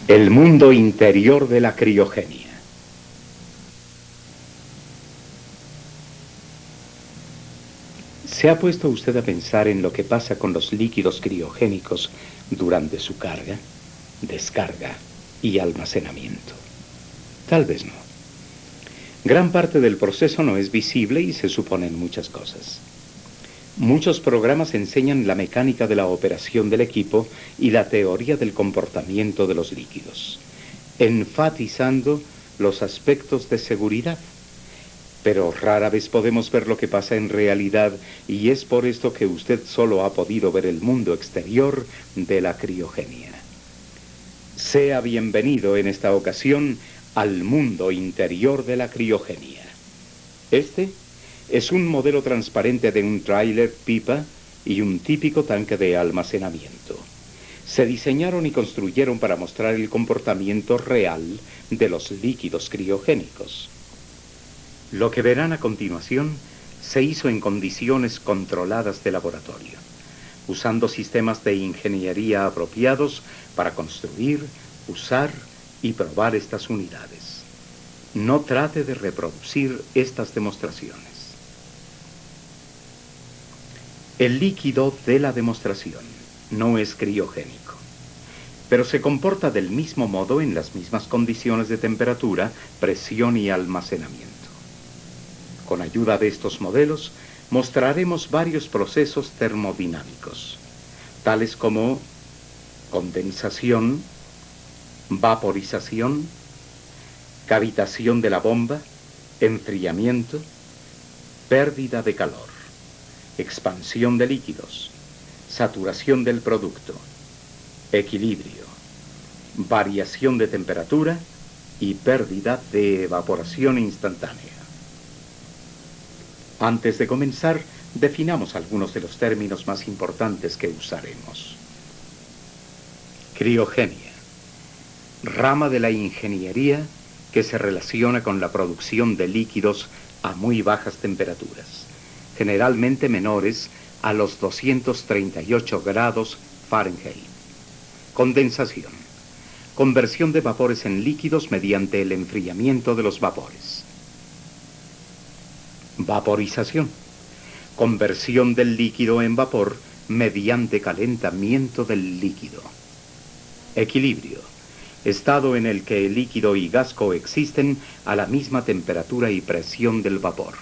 El mundo interior de la criogenia. ¿Se ha puesto usted a pensar en lo que pasa con los líquidos criogénicos durante su carga, descarga y almacenamiento? Tal vez no. Gran parte del proceso no es visible y se suponen muchas cosas. Muchos programas enseñan la mecánica de la operación del equipo y la teoría del comportamiento de los líquidos, enfatizando los aspectos de seguridad. Pero rara vez podemos ver lo que pasa en realidad y es por esto que usted solo ha podido ver el mundo exterior de la criogenia. Sea bienvenido en esta ocasión al mundo interior de la criogenia. Este es un modelo transparente de un tráiler pipa y un típico tanque de almacenamiento. Se diseñaron y construyeron para mostrar el comportamiento real de los líquidos criogénicos. Lo que verán a continuación se hizo en condiciones controladas de laboratorio, usando sistemas de ingeniería apropiados para construir, usar y probar estas unidades. No trate de reproducir estas demostraciones. El líquido de la demostración no es criogénico, pero se comporta del mismo modo en las mismas condiciones de temperatura, presión y almacenamiento. Con ayuda de estos modelos, mostraremos varios procesos termodinámicos, tales como condensación, vaporización, cavitación de la bomba, enfriamiento, pérdida de calor, expansión de líquidos, saturación del producto, equilibrio, variación de temperatura y pérdida de evaporación instantánea. Antes de comenzar, definamos algunos de los términos más importantes que usaremos. Criogenia, rama de la ingeniería que se relaciona con la producción de líquidos a muy bajas temperaturas, generalmente menores a los 238 grados Fahrenheit. Condensación, conversión de vapores en líquidos mediante el enfriamiento de los vapores. Vaporización, conversión del líquido en vapor mediante calentamiento del líquido. Equilibrio, estado en el que el líquido y gas coexisten a la misma temperatura y presión del vapor.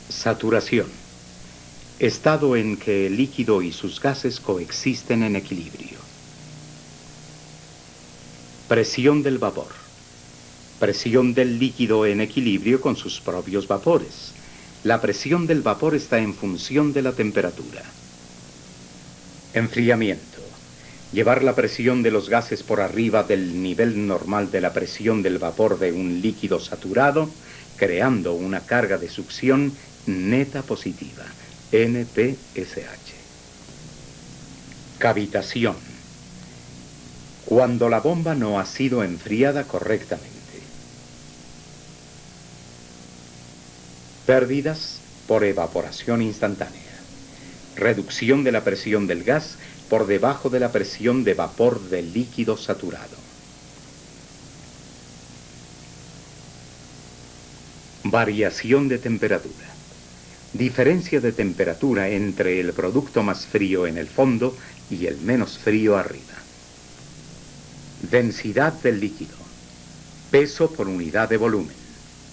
Saturación, estado en que el líquido y sus gases coexisten en equilibrio. Presión del vapor, presión del líquido en equilibrio con sus propios vapores. La presión del vapor está en función de la temperatura. Enfriamiento, llevar la presión de los gases por arriba del nivel normal de la presión del vapor de un líquido saturado, creando una carga de succión neta positiva, NPSH. Cavitación, cuando la bomba no ha sido enfriada correctamente. Pérdidas por evaporación instantánea. Reducción de la presión del gas por debajo de la presión de vapor del líquido saturado. Variación de temperatura. Diferencia de temperatura entre el producto más frío en el fondo y el menos frío arriba. Densidad del líquido. Peso por unidad de volumen.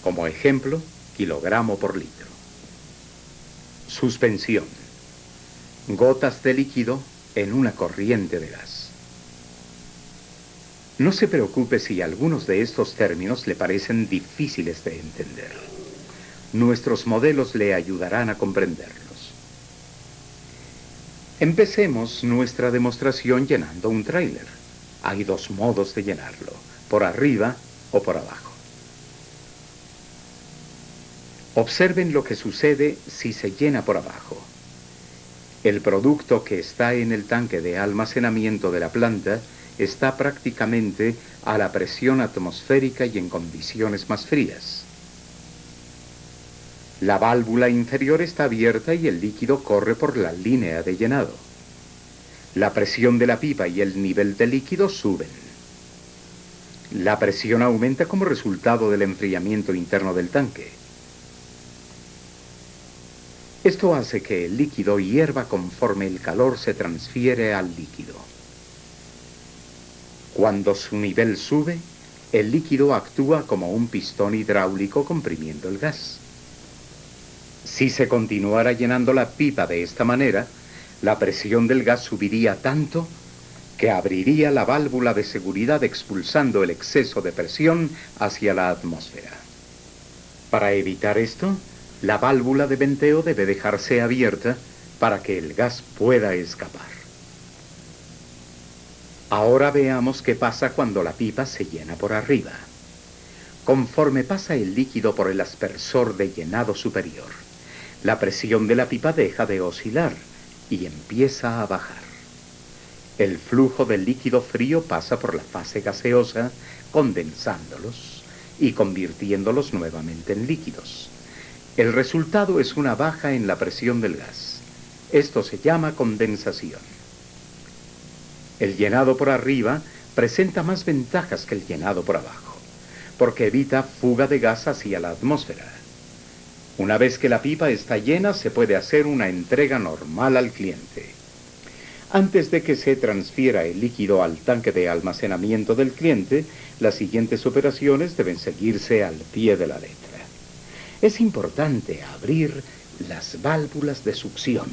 Como ejemplo, kilogramo por litro. Suspensión. Gotas de líquido en una corriente de gas. No se preocupe si algunos de estos términos le parecen difíciles de entender. Nuestros modelos le ayudarán a comprenderlos. Empecemos nuestra demostración llenando un tráiler. Hay dos modos de llenarlo, por arriba o por abajo. Observen lo que sucede si se llena por abajo. El producto que está en el tanque de almacenamiento de la planta está prácticamente a la presión atmosférica y en condiciones más frías. La válvula inferior está abierta y el líquido corre por la línea de llenado. La presión de la pipa y el nivel del líquido suben. La presión aumenta como resultado del enfriamiento interno del tanque. Esto hace que el líquido hierva conforme el calor se transfiere al líquido. Cuando su nivel sube, el líquido actúa como un pistón hidráulico comprimiendo el gas. Si se continuara llenando la pipa de esta manera, la presión del gas subiría tanto que abriría la válvula de seguridad expulsando el exceso de presión hacia la atmósfera. Para evitar esto, la válvula de venteo debe dejarse abierta para que el gas pueda escapar. Ahora veamos qué pasa cuando la pipa se llena por arriba. Conforme pasa el líquido por el aspersor de llenado superior, la presión de la pipa deja de oscilar y empieza a bajar. El flujo del líquido frío pasa por la fase gaseosa, condensándolos y convirtiéndolos nuevamente en líquidos. El resultado es una baja en la presión del gas. Esto se llama condensación. El llenado por arriba presenta más ventajas que el llenado por abajo, porque evita fuga de gas hacia la atmósfera. Una vez que la pipa está llena, se puede hacer una entrega normal al cliente. Antes de que se transfiera el líquido al tanque de almacenamiento del cliente, las siguientes operaciones deben seguirse al pie de la letra. Es importante abrir las válvulas de succión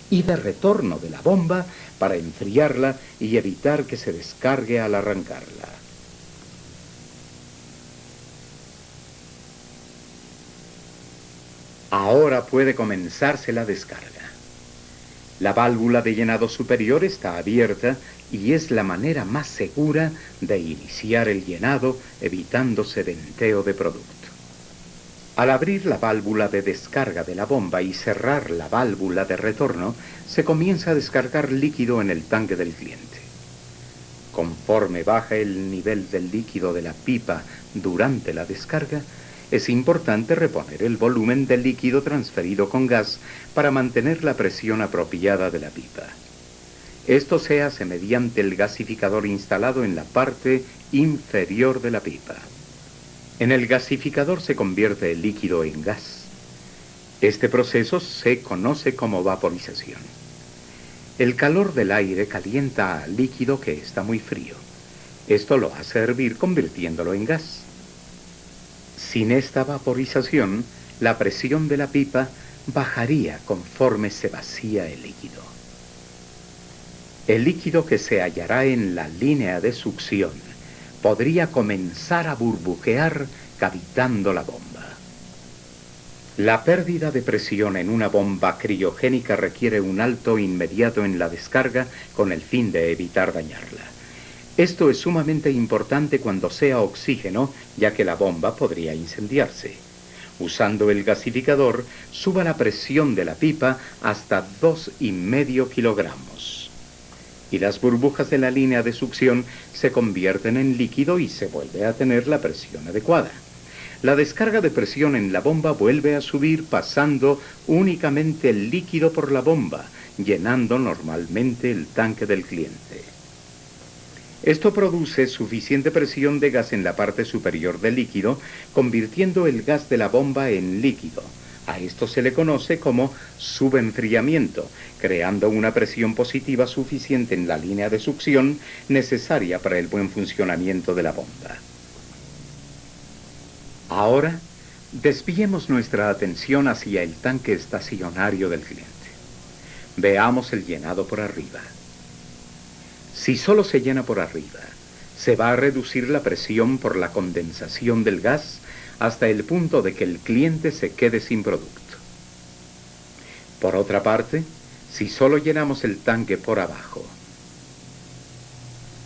y de retorno de la bomba para enfriarla y evitar que se descargue al arrancarla. Ahora puede comenzarse la descarga. La válvula de llenado superior está abierta y es la manera más segura de iniciar el llenado, evitándose venteo de producto. Al abrir la válvula de descarga de la bomba y cerrar la válvula de retorno, se comienza a descargar líquido en el tanque del cliente. Conforme baja el nivel del líquido de la pipa durante la descarga, es importante reponer el volumen del líquido transferido con gas para mantener la presión apropiada de la pipa. Esto se hace mediante el gasificador instalado en la parte inferior de la pipa. En el gasificador se convierte el líquido en gas. Este proceso se conoce como vaporización. El calor del aire calienta al líquido que está muy frío. Esto lo hace hervir convirtiéndolo en gas. Sin esta vaporización, la presión de la pipa bajaría conforme se vacía el líquido. El líquido que se hallará en la línea de succión podría comenzar a burbujear cavitando la bomba. La pérdida de presión en una bomba criogénica requiere un alto inmediato en la descarga con el fin de evitar dañarla. Esto es sumamente importante cuando sea oxígeno, ya que la bomba podría incendiarse. Usando el gasificador, suba la presión de la pipa hasta 2,5 kilogramos. Y las burbujas de la línea de succión se convierten en líquido y se vuelve a tener la presión adecuada. La descarga de presión en la bomba vuelve a subir pasando únicamente el líquido por la bomba, llenando normalmente el tanque del cliente. Esto produce suficiente presión de gas en la parte superior del líquido, convirtiendo el gas de la bomba en líquido. A esto se le conoce como subenfriamiento, creando una presión positiva suficiente en la línea de succión necesaria para el buen funcionamiento de la bomba. Ahora, desviemos nuestra atención hacia el tanque estacionario del cliente. Veamos el llenado por arriba. Si solo se llena por arriba, se va a reducir la presión por la condensación del gas hasta el punto de que el cliente se quede sin producto. Por otra parte, si solo llenamos el tanque por abajo,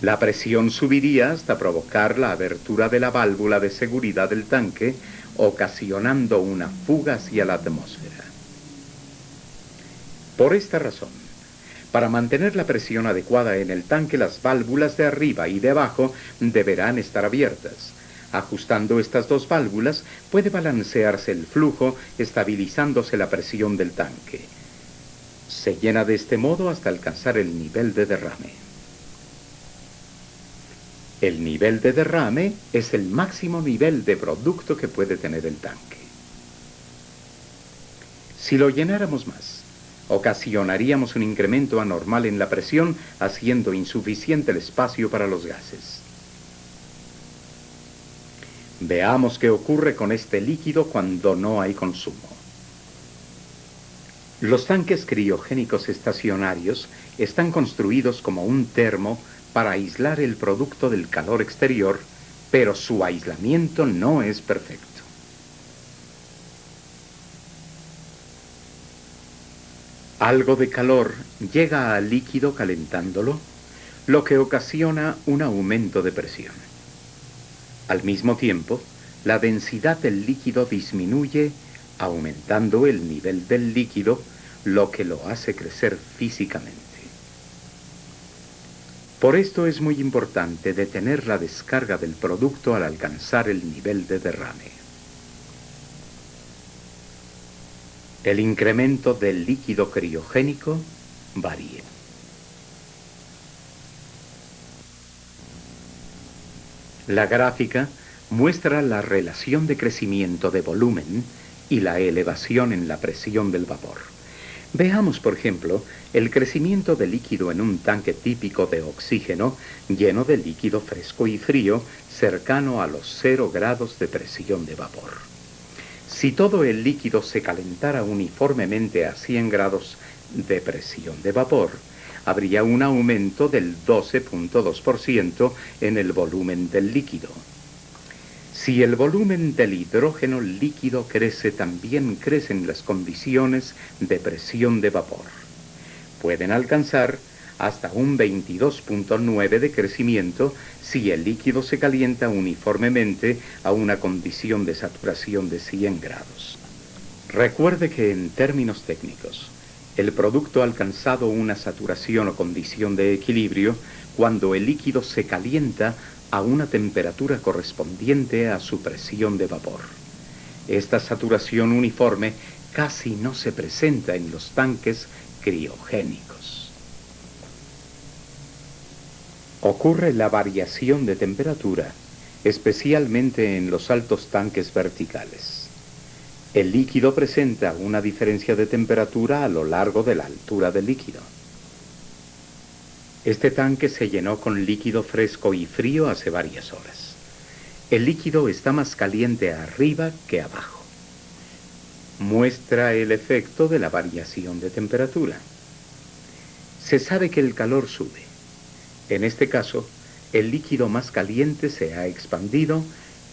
la presión subiría hasta provocar la abertura de la válvula de seguridad del tanque, ocasionando una fuga hacia la atmósfera. Por esta razón, para mantener la presión adecuada en el tanque, las válvulas de arriba y de abajo deberán estar abiertas. Ajustando estas dos válvulas, puede balancearse el flujo, estabilizándose la presión del tanque. Se llena de este modo hasta alcanzar el nivel de derrame. El nivel de derrame es el máximo nivel de producto que puede tener el tanque. Si lo llenáramos más, ocasionaríamos un incremento anormal en la presión, haciendo insuficiente el espacio para los gases. Veamos qué ocurre con este líquido cuando no hay consumo. Los tanques criogénicos estacionarios están construidos como un termo para aislar el producto del calor exterior, pero su aislamiento no es perfecto. Algo de calor llega al líquido calentándolo, lo que ocasiona un aumento de presión. Al mismo tiempo, la densidad del líquido disminuye, aumentando el nivel del líquido, lo que lo hace crecer físicamente. Por esto es muy importante detener la descarga del producto al alcanzar el nivel de derrame. El incremento del líquido criogénico varía. La gráfica muestra la relación de crecimiento de volumen y la elevación en la presión del vapor. Veamos, por ejemplo, el crecimiento de líquido en un tanque típico de oxígeno lleno de líquido fresco y frío cercano a los 0 grados de presión de vapor. Si todo el líquido se calentara uniformemente a 100 grados de presión de vapor, habría un aumento del 12.2% en el volumen del líquido. Si el volumen del hidrógeno líquido crece, también crecen las condiciones de presión de vapor. Pueden alcanzar hasta un 22.9 de crecimiento si el líquido se calienta uniformemente a una condición de saturación de 100 grados. Recuerde que en términos técnicos, el producto ha alcanzado una saturación o condición de equilibrio cuando el líquido se calienta a una temperatura correspondiente a su presión de vapor. Esta saturación uniforme casi no se presenta en los tanques criogénicos. Ocurre la variación de temperatura, especialmente en los altos tanques verticales. El líquido presenta una diferencia de temperatura a lo largo de la altura del líquido. Este tanque se llenó con líquido fresco y frío hace varias horas. El líquido está más caliente arriba que abajo. Muestra el efecto de la variación de temperatura. Se sabe que el calor sube. En este caso, el líquido más caliente se ha expandido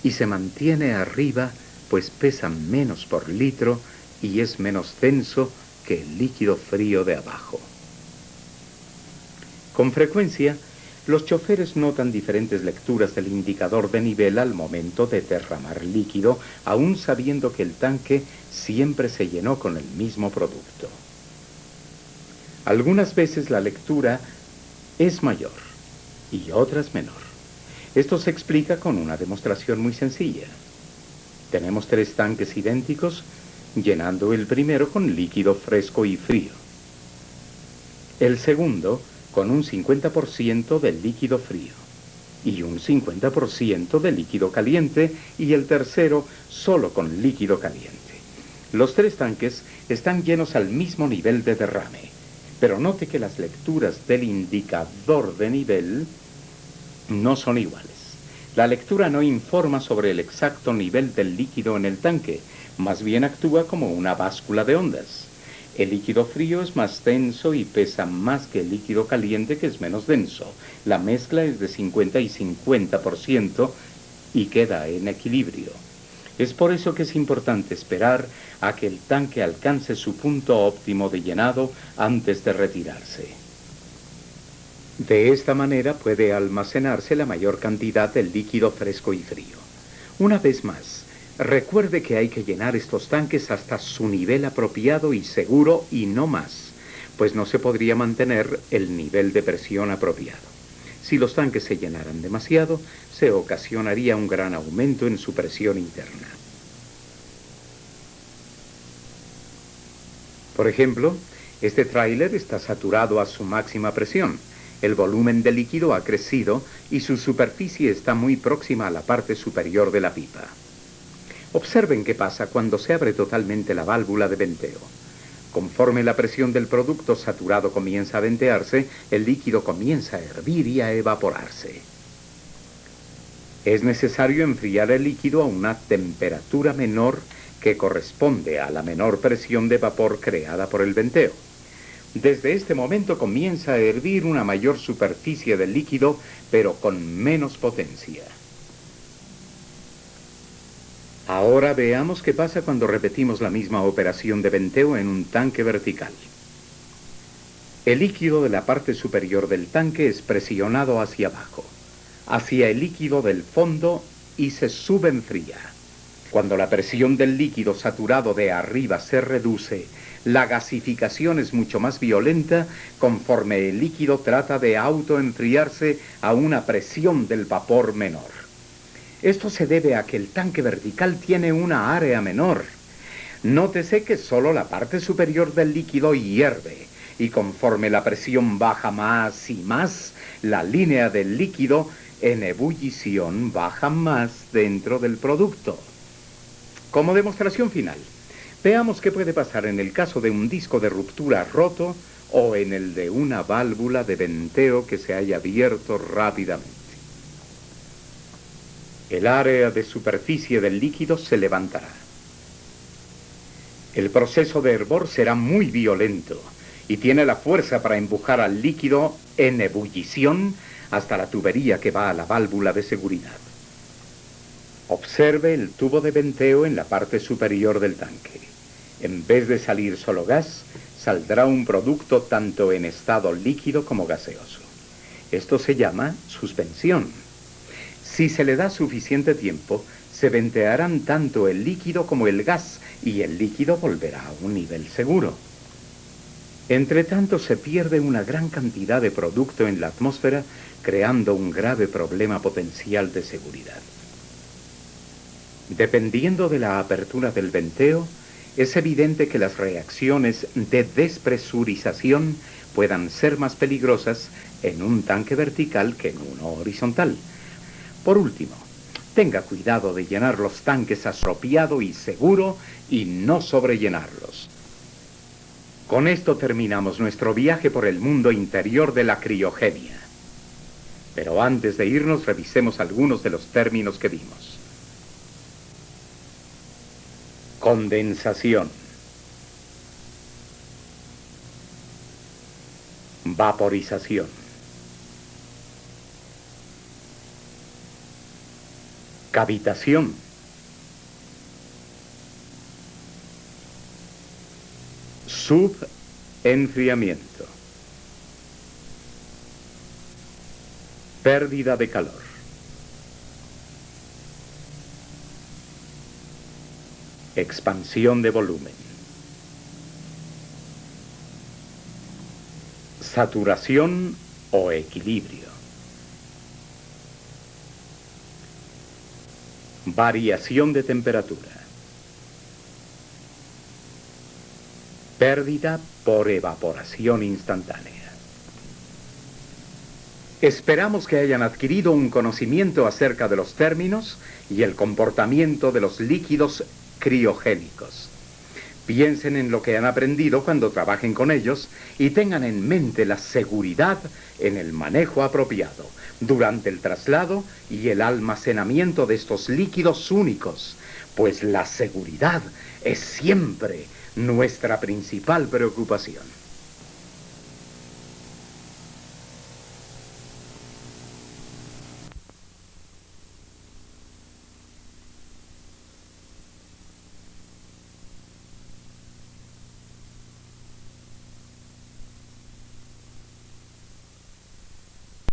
y se mantiene arriba, pues pesa menos por litro y es menos denso que el líquido frío de abajo. Con frecuencia, los choferes notan diferentes lecturas del indicador de nivel al momento de derramar líquido, aún sabiendo que el tanque siempre se llenó con el mismo producto. Algunas veces la lectura es mayor y otras menor. Esto se explica con una demostración muy sencilla. Tenemos 3 tanques idénticos, llenando el primero con líquido fresco y frío. El segundo con un 50% del líquido frío y un 50% de líquido caliente, y el tercero solo con líquido caliente. Los 3 tanques están llenos al mismo nivel de derrame, pero note que las lecturas del indicador de nivel no son iguales. La lectura no informa sobre el exacto nivel del líquido en el tanque, más bien actúa como una báscula de ondas. El líquido frío es más denso y pesa más que el líquido caliente, que es menos denso. La mezcla es de 50 y 50% y queda en equilibrio. Es por eso que es importante esperar a que el tanque alcance su punto óptimo de llenado antes de retirarse. De esta manera puede almacenarse la mayor cantidad del líquido fresco y frío. Una vez más, recuerde que hay que llenar estos tanques hasta su nivel apropiado y seguro y no más, pues no se podría mantener el nivel de presión apropiado. Si los tanques se llenaran demasiado, se ocasionaría un gran aumento en su presión interna. Por ejemplo, Este tráiler está saturado a su máxima presión. El volumen de líquido ha crecido y su superficie está muy próxima a la parte superior de la pipa. Observen qué pasa cuando se abre totalmente la válvula de venteo. Conforme la presión del producto saturado comienza a ventearse, el líquido comienza a hervir y a evaporarse. Es necesario enfriar el líquido a una temperatura menor que corresponde a la menor presión de vapor creada por el venteo. Desde este momento comienza a hervir una mayor superficie del líquido, pero con menos potencia. Ahora veamos qué pasa cuando repetimos la misma operación de venteo en un tanque vertical. El líquido de la parte superior del tanque es presionado hacia abajo, hacia el líquido del fondo, y se subenfría. Cuando la presión del líquido saturado de arriba se reduce, la gasificación es mucho más violenta conforme el líquido trata de autoenfriarse a una presión del vapor menor. Esto se debe a que el tanque vertical tiene una área menor. Nótese que solo la parte superior del líquido hierve, y conforme la presión baja más y más, la línea del líquido en ebullición baja más dentro del producto. Como demostración final, veamos qué puede pasar en el caso de un disco de ruptura roto o en el de una válvula de venteo que se haya abierto rápidamente. El área de superficie del líquido se levantará. El proceso de hervor será muy violento y tiene la fuerza para empujar al líquido en ebullición hasta la tubería que va a la válvula de seguridad. Observe el tubo de venteo en la parte superior del tanque. En vez de salir solo gas, saldrá un producto tanto en estado líquido como gaseoso. Esto se llama suspensión. Si se le da suficiente tiempo, se ventearán tanto el líquido como el gas y el líquido volverá a un nivel seguro. Entre tanto, se pierde una gran cantidad de producto en la atmósfera, creando un grave problema potencial de seguridad. Dependiendo de la apertura del venteo, es evidente que las reacciones de despresurización puedan ser más peligrosas en un tanque vertical que en uno horizontal. Por último, tenga cuidado de llenar los tanques apropiado y seguro y no sobrellenarlos. Con esto terminamos nuestro viaje por el mundo interior de la criogenia. Pero antes de irnos, revisemos algunos de los términos que vimos. Condensación. Vaporización. Cavitación. Subenfriamiento. Pérdida de calor. Expansión de volumen. Saturación o equilibrio. Variación de temperatura. Pérdida por evaporación instantánea. Esperamos que hayan adquirido un conocimiento acerca de los términos y el comportamiento de los líquidos criogénicos. Piensen en lo que han aprendido cuando trabajen con ellos y tengan en mente la seguridad en el manejo apropiado, durante el traslado y el almacenamiento de estos líquidos únicos, pues la seguridad es siempre nuestra principal preocupación.